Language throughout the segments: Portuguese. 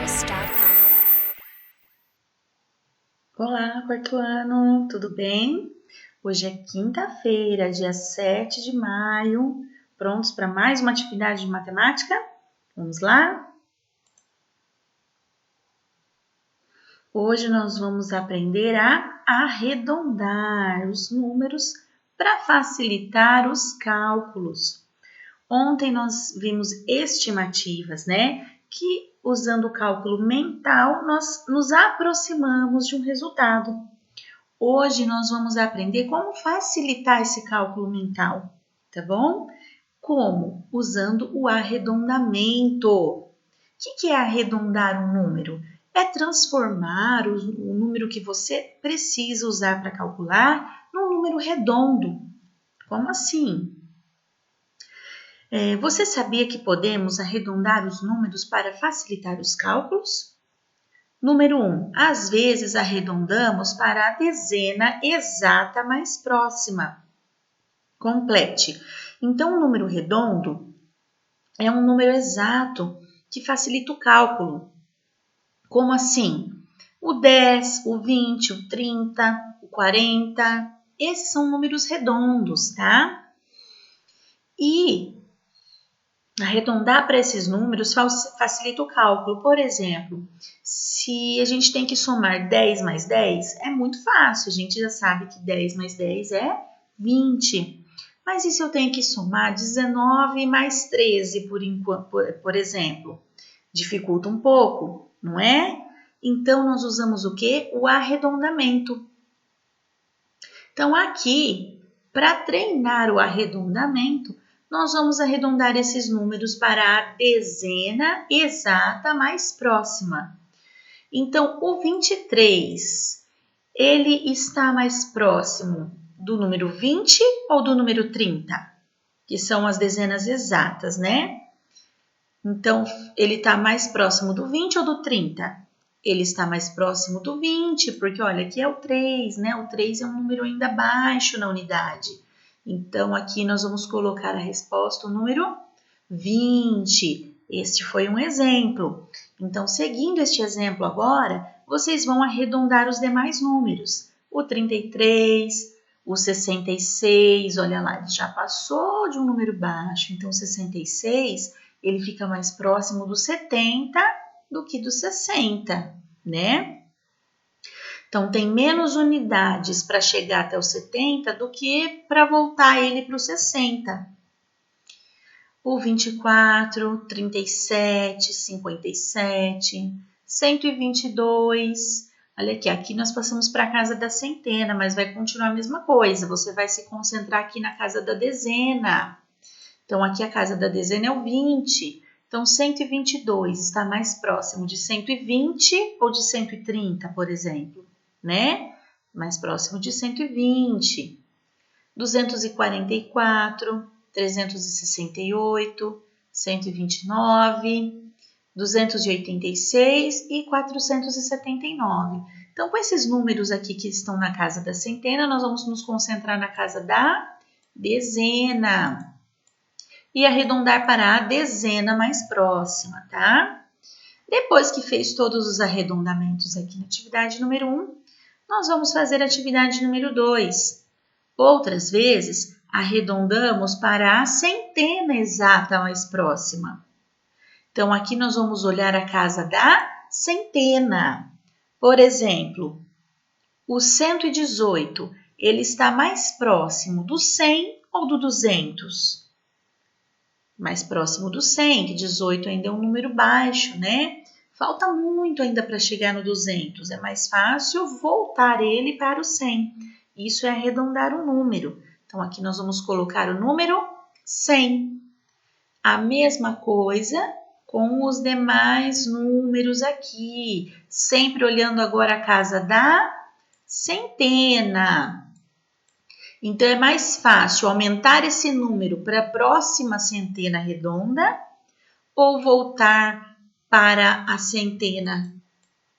English.com. Olá, quarto ano, tudo bem? Hoje é quinta-feira, dia 7 de maio. Prontos para mais uma atividade de matemática? Vamos lá? Hoje nós vamos aprender a arredondar os números para facilitar os cálculos. Ontem nós vimos estimativas, né? Que usando o cálculo mental nós nos aproximamos de um resultado. Hoje nós vamos aprender como facilitar esse cálculo mental, tá bom? Como? Usando o arredondamento. O que é arredondar um número? É transformar o número que você precisa usar para calcular num número redondo. Como assim? Você sabia que podemos arredondar os números para facilitar os cálculos? Número 1. Às vezes arredondamos para a dezena exata mais próxima. Complete. Então, um número redondo é um número exato que facilita o cálculo. Como assim? O 10, o 20, o 30, o 40, esses são números redondos, tá? E arredondar para esses números facilita o cálculo. Por exemplo, se a gente tem que somar 10 mais 10, é muito fácil. A gente já sabe que 10 mais 10 é 20. Mas e se eu tenho que somar 19 mais 13, por exemplo? Dificulta um pouco, não é? Então, nós usamos o quê? O arredondamento. Então, aqui, para treinar o arredondamento, nós vamos arredondar esses números para a dezena exata mais próxima. Então, o 23, ele está mais próximo do número 20 ou do número 30? Que são as dezenas exatas, né? Então, ele está mais próximo do 20 ou do 30? Ele está mais próximo do 20, porque olha, aqui é o 3, né? O 3 é um número ainda baixo na unidade. Então, aqui nós vamos colocar a resposta, o número 20. Este foi um exemplo. Então, seguindo este exemplo agora, vocês vão arredondar os demais números. O 33, o 66, olha lá, ele já passou de um número baixo. Então, o 66, ele fica mais próximo do 70 do que do 60, né? Então, tem menos unidades para chegar até o 70 do que para voltar ele para o 60. O 24, 37, 57, 122. Olha aqui nós passamos para a casa da centena, mas vai continuar a mesma coisa. Você vai se concentrar aqui na casa da dezena. Então, aqui a casa da dezena é o 20. Então, 122 está mais próximo de 120 ou de 130, por exemplo, né? Mais próximo de 120. 244, 368, 129, 286 e 479. Então, com esses números aqui que estão na casa da centena, nós vamos nos concentrar na casa da dezena e arredondar para a dezena mais próxima, tá? Depois que fez todos os arredondamentos aqui na atividade número 1, nós vamos fazer a atividade número 2. Outras vezes, arredondamos para a centena exata mais próxima. Então, aqui nós vamos olhar a casa da centena. Por exemplo, o 118, ele está mais próximo do 100 ou do 200? Mais próximo do 100, que 18 ainda é um número baixo, né? Falta muito ainda para chegar no 200. É mais fácil voltar ele para o 100. Isso é arredondar um número. Então, aqui nós vamos colocar o número 100. A mesma coisa com os demais números aqui. Sempre olhando agora a casa da centena. Então, é mais fácil aumentar esse número para a próxima centena redonda ou voltar para a centena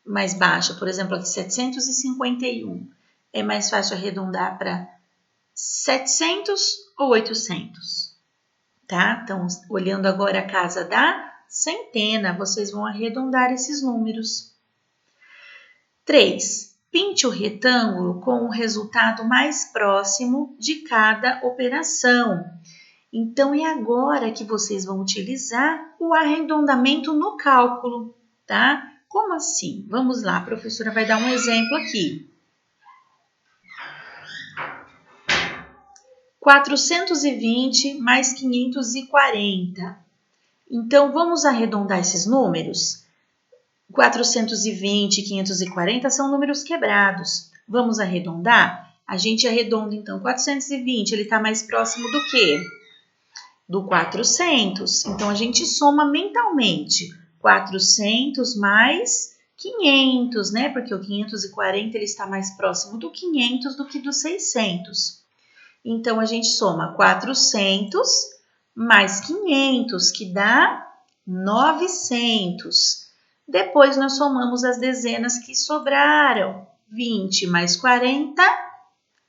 mais baixa. Por exemplo, aqui 751. É mais fácil arredondar para 700 ou 800? Tá? Então, olhando agora a casa da centena. Vocês vão arredondar esses números. 3. Pinte o retângulo com o resultado mais próximo de cada operação. Então, é agora que vocês vão utilizar o arredondamento no cálculo, tá? Como assim? Vamos lá, a professora vai dar um exemplo aqui. 420 mais 540. Então, vamos arredondar esses números? 420 e 540 são números quebrados. Vamos arredondar? A gente arredonda, então, 420, ele está mais próximo do quê? Do 400. Então, a gente soma mentalmente. 400 mais 500, né? Porque o 540 ele está mais próximo do 500 do que do 600. Então, a gente soma 400 mais 500, que dá 900. Depois, nós somamos as dezenas que sobraram. 20 mais 40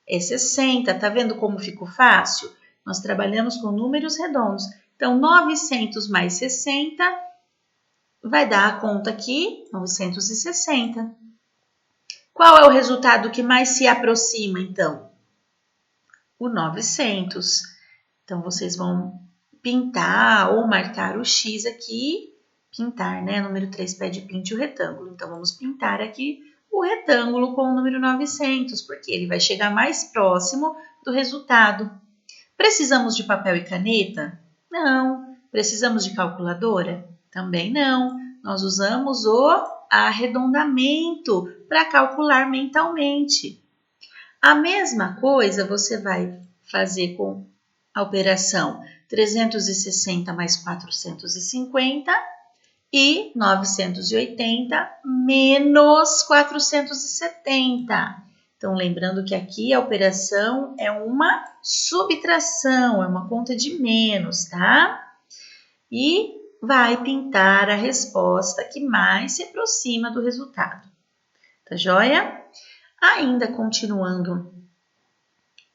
é 60. Tá vendo como ficou fácil? Nós trabalhamos com números redondos. Então, 900 mais 60 vai dar a conta aqui, 960. Qual é o resultado que mais se aproxima, então? O 900. Então, vocês vão pintar ou marcar o X aqui. Pintar, né? Número 3 pede pinte o retângulo. Então, vamos pintar aqui o retângulo com o número 900, porque ele vai chegar mais próximo do resultado. Precisamos de papel e caneta? Não. Precisamos de calculadora? Também não. Nós usamos o arredondamento para calcular mentalmente. A mesma coisa você vai fazer com a operação 360 mais 450 e 980 menos 470. Então, lembrando que aqui a operação é uma subtração, é uma conta de menos, tá? E vai pintar a resposta que mais se aproxima do resultado. Tá joia? Ainda continuando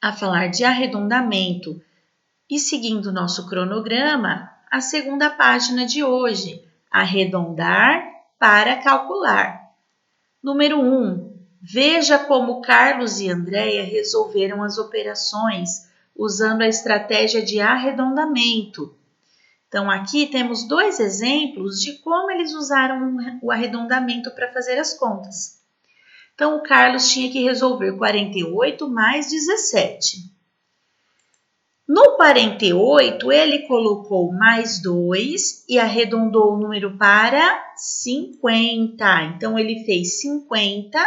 a falar de arredondamento e seguindo o nosso cronograma, a segunda página de hoje, arredondar para calcular. Número 1. Veja como Carlos e Andréia resolveram as operações usando a estratégia de arredondamento. Então, aqui temos dois exemplos de como eles usaram o arredondamento para fazer as contas. Então, o Carlos tinha que resolver 48 mais 17. No 48, ele colocou mais 2 e arredondou o número para 50. Então, ele fez 50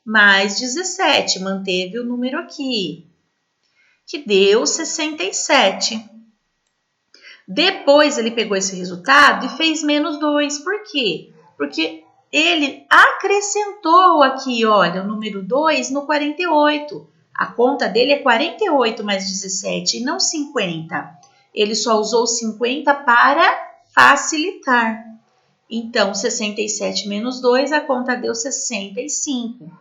mais 17, manteve o número aqui, que deu 67. Depois, ele pegou esse resultado e fez menos 2. Por quê? Porque ele acrescentou aqui, olha, o número 2 no 48. A conta dele é 48 mais 17 e não 50. Ele só usou 50 para facilitar. Então, 67 menos 2, a conta deu 65.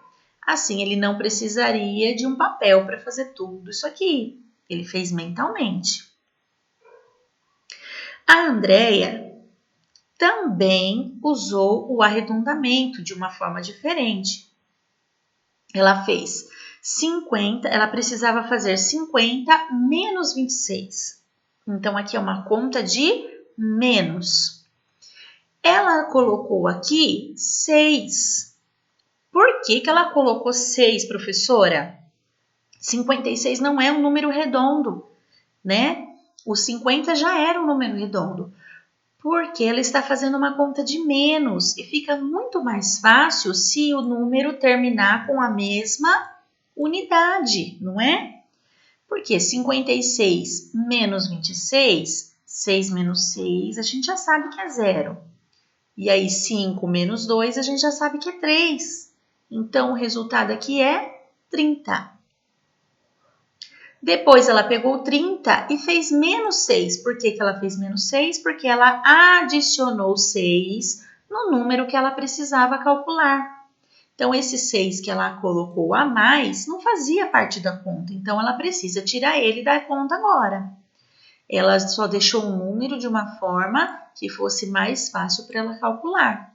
Assim, ele não precisaria de um papel para fazer tudo isso aqui. Ele fez mentalmente. A Andréia também usou o arredondamento de uma forma diferente. Ela fez 50, ela precisava fazer 50 menos 26. Então, aqui é uma conta de menos. Ela colocou aqui 6. Por que ela colocou 6, professora? 56 não é um número redondo, né? O 50 já era um número redondo. Porque ela está fazendo uma conta de menos e fica muito mais fácil se o número terminar com a mesma unidade, não é? Porque 56 menos 26, 6 menos 6, a gente já sabe que é 0. E aí 5 menos 2, a gente já sabe que é 3. Então, o resultado aqui é 30. Depois ela pegou 30 e fez menos 6. Por que ela fez menos 6? Porque ela adicionou 6 no número que ela precisava calcular. Então, esse 6 que ela colocou a mais não fazia parte da conta. Então, ela precisa tirar ele da conta agora. Ela só deixou um número de uma forma que fosse mais fácil para ela calcular.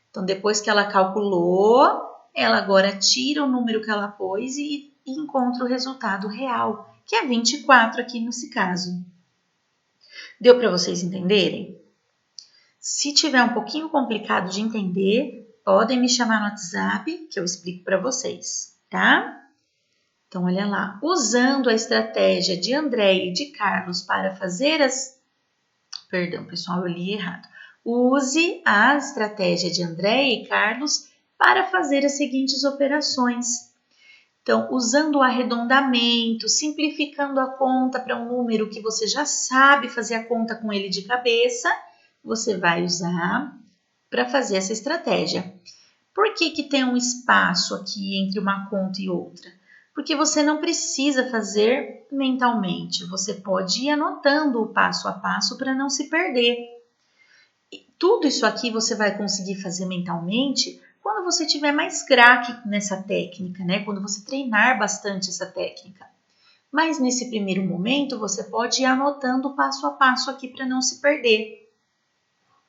Então, depois que ela calculou, ela agora tira o número que ela pôs e encontra o resultado real, que é 24 aqui nesse caso. Deu para vocês entenderem? Se tiver um pouquinho complicado de entender, podem me chamar no WhatsApp que eu explico para vocês, tá? Então, olha lá. Usando a estratégia de André e de Carlos para fazer as... Perdão, pessoal, eu li errado. Use a estratégia de André e Carlos para fazer as seguintes operações. Então, usando o arredondamento, simplificando a conta para um número que você já sabe fazer a conta com ele de cabeça, você vai usar para fazer essa estratégia. Por que tem um espaço aqui entre uma conta e outra? Porque você não precisa fazer mentalmente, você pode ir anotando o passo a passo para não se perder. E tudo isso aqui você vai conseguir fazer mentalmente quando você tiver mais craque nessa técnica, né? Quando você treinar bastante essa técnica. Mas nesse primeiro momento você pode ir anotando passo a passo aqui para não se perder,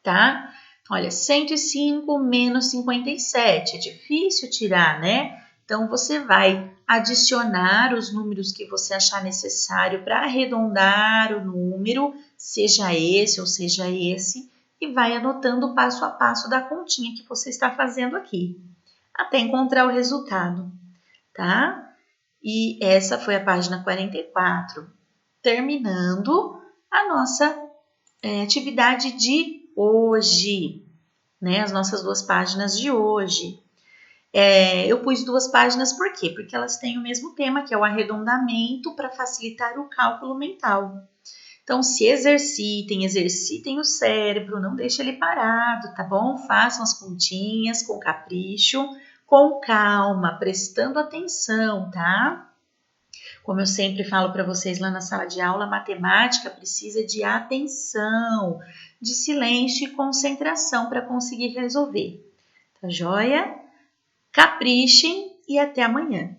tá? Olha, 105 menos 57, é difícil tirar, né? Então, você vai adicionar os números que você achar necessário para arredondar o número, seja esse ou seja esse, e vai anotando passo a passo da continha que você está fazendo aqui, até encontrar o resultado, tá? E essa foi a página 44, terminando a nossa atividade de hoje, né? As nossas 2 páginas de hoje. Eu pus 2 páginas por quê? Porque elas têm o mesmo tema, que é o arredondamento para facilitar o cálculo mental. Então, se exercitem o cérebro, não deixe ele parado, tá bom? Façam as continhas com capricho, com calma, prestando atenção, tá? Como eu sempre falo para vocês lá na sala de aula, a matemática precisa de atenção, de silêncio e concentração para conseguir resolver. Tá joia? Caprichem e até amanhã!